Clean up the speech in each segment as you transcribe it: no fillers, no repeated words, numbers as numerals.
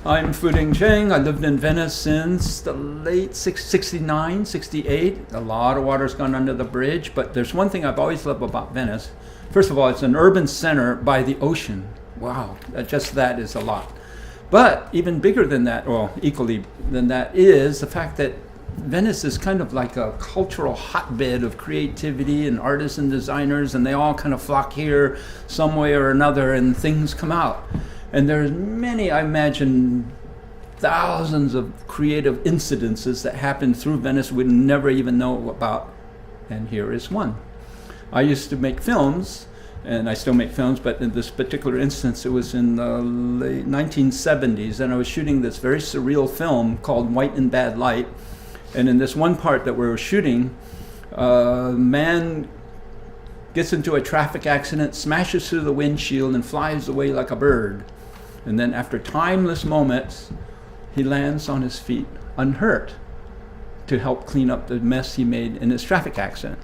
I'm Cheng. I lived in Venice since the late 69, 68. A lot of water's gone under the bridge, but there's one thing I've always loved about Venice. First of all, it's an urban center by the ocean. Wow, just that is a lot. But even bigger than that, or equally than that, is the fact that Venice is kind of like a cultural hotbed of creativity and artists and designers, and they all kind of flock here some way or another, and things come out. And there's many, I imagine, thousands of creative incidences that happen through Venice we'd never even know about, and here is one. I used to make films, and I still make films, but in this particular instance, it was in the late 1970s, and I was shooting this very surreal film called White in Bad Light. And in this one part that we were shooting, a man gets into a traffic accident, smashes through the windshield, and flies away like a bird. And then after timeless moments, he lands on his feet, unhurt, to help clean up the mess he made in his traffic accident.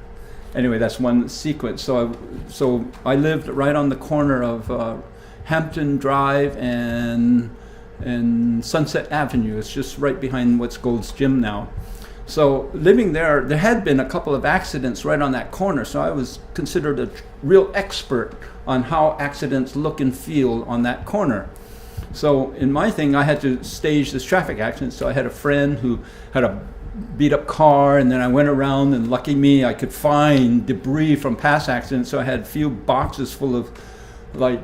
Anyway, that's one sequence. So I lived right on the corner of Hampton Drive and Sunset Avenue. It's just right behind what's Gold's Gym now. So living there had been a couple of accidents right on that corner, so I was considered a real expert on how accidents look and feel on that corner. So in my thing, I had to stage this traffic accident, so I had a friend who had a beat up car, and then I went around, and lucky me, I could find debris from past accidents, so I had a few boxes full of like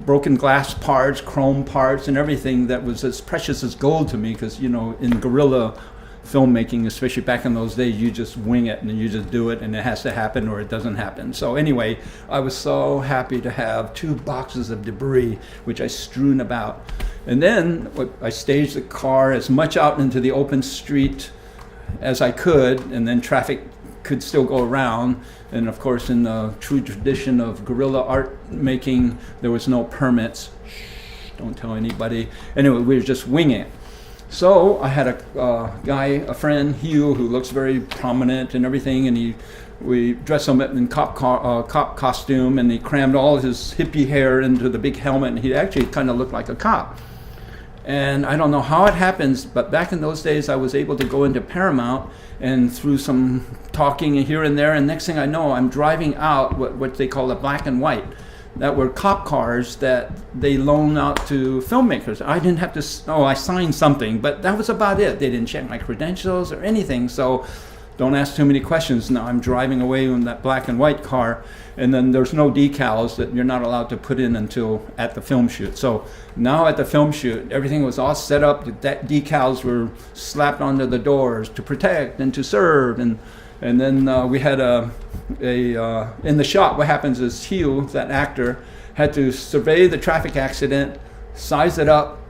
broken glass parts, chrome parts, and everything that was as precious as gold to me, because in guerrilla filmmaking, especially back in those days, you just wing it and you just do it, and it has to happen or it doesn't happen. So anyway, I was so happy to have 2 boxes of debris which I strewn about, and then I staged the car as much out into the open street as I could, and then traffic could still go around. And of course, in the true tradition of guerrilla art making, there was no permits. Shh, don't tell anybody. Anyway, we were just winging it. So I had a friend, Hugh, who looks very prominent and everything, and we dressed him in cop costume, and he crammed all his hippie hair into the big helmet, and he actually kind of looked like a cop. And I don't know how it happens, but back in those days, I was able to go into Paramount, and through some talking here and there, and next thing I know, I'm driving out what they call a black and white. That were cop cars that they loan out to filmmakers. I didn't have to, I signed something, but that was about it. They didn't check my credentials or anything, so don't ask too many questions. Now I'm driving away in that black and white car, and then there's no decals that you're not allowed to put in until at the film shoot. So now at the film shoot, everything was all set up. That decals were slapped onto the doors to protect and to serve, and then we had in the shot, what happens is Hugh, that actor, had to survey the traffic accident, size it up,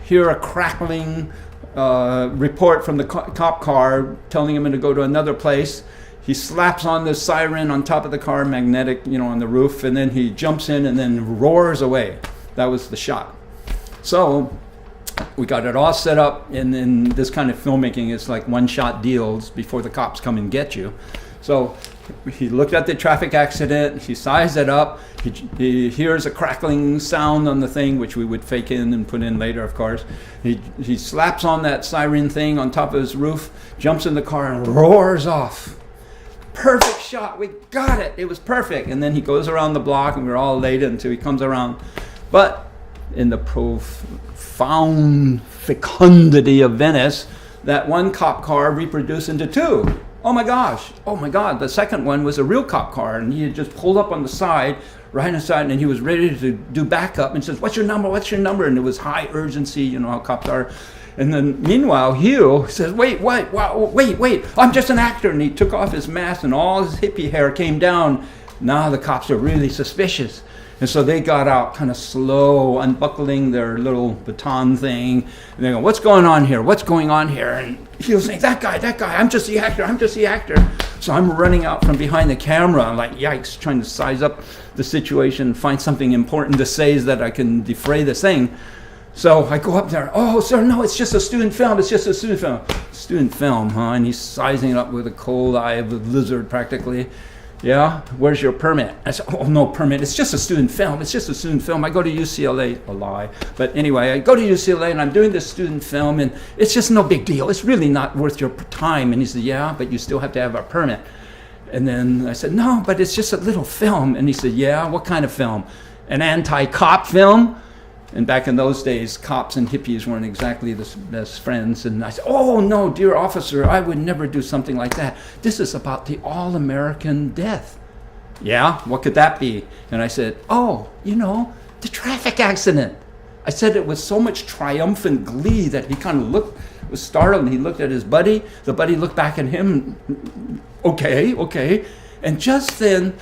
hear a crackling report from the cop car telling him to go to another place. He slaps on the siren on top of the car, magnetic, on the roof, and then he jumps in and then roars away. That was the shot. So we got it all set up, and in this kind of filmmaking, it's like one-shot deals before the cops come and get you. So he looked at the traffic accident, he sized it up, he hears a crackling sound on the thing, which we would fake in and put in later, of course. He slaps on that siren thing on top of his roof, jumps in the car, and roars off. Perfect shot, we got it, it was perfect. And then he goes around the block, and we're all late until he comes around. But in the profound fecundity of Venice, that one cop car reproduced into 2. Oh my God, the second one was a real cop car, and he had just pulled up on the side, right inside, and he was ready to do backup, and says, what's your number? And it was high urgency, how cops are. And then meanwhile, Hugh says, wait, I'm just an actor. And he took off his mask, and all his hippie hair came down. Now the cops are really suspicious. And so they got out kind of slow, unbuckling their little baton thing. And they go, what's going on here? And he was saying, that guy, I'm just the actor. So I'm running out from behind the camera, like, yikes, trying to size up the situation, find something important to say so that I can defray this thing. So I go up there, oh, sir, no, it's just a student film. Student film, huh? And he's sizing it up with a cold eye of a lizard practically. Yeah, where's your permit? I said, oh, no permit. It's just a student film. It's just a student film. I go to UCLA, a lie. But anyway, I go to UCLA and I'm doing this student film and it's just no big deal. It's really not worth your time. And he said, yeah, but you still have to have a permit. And then I said, no, but it's just a little film. And he said, yeah, what kind of film? An anti-cop film? And back in those days, cops and hippies weren't exactly the best friends. And I said, oh, no, dear officer, I would never do something like that. This is about the all-American death. Yeah, what could that be? And I said, oh, the traffic accident. I said it with so much triumphant glee that he kind of was startled, and he looked at his buddy. The buddy looked back at him. Okay. And just then,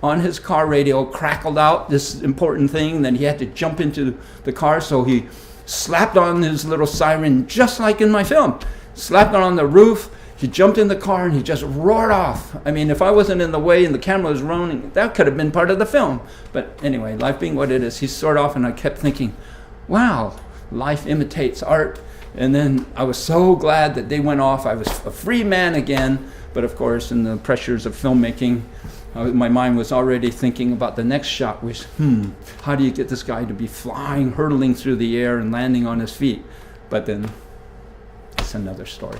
on his car radio, crackled out this important thing. Then he had to jump into the car, so he slapped on his little siren, just like in my film. Slapped it on the roof. He jumped in the car and he just roared off. I mean, if I wasn't in the way and the camera was rolling, that could have been part of the film. But anyway, life being what it is, he soared off, and I kept thinking, wow, life imitates art. And then I was so glad that they went off. I was a free man again. But of course, in the pressures of filmmaking, my mind was already thinking about the next shot, which, how do you get this guy to be flying, hurtling through the air and landing on his feet? But then it's another story.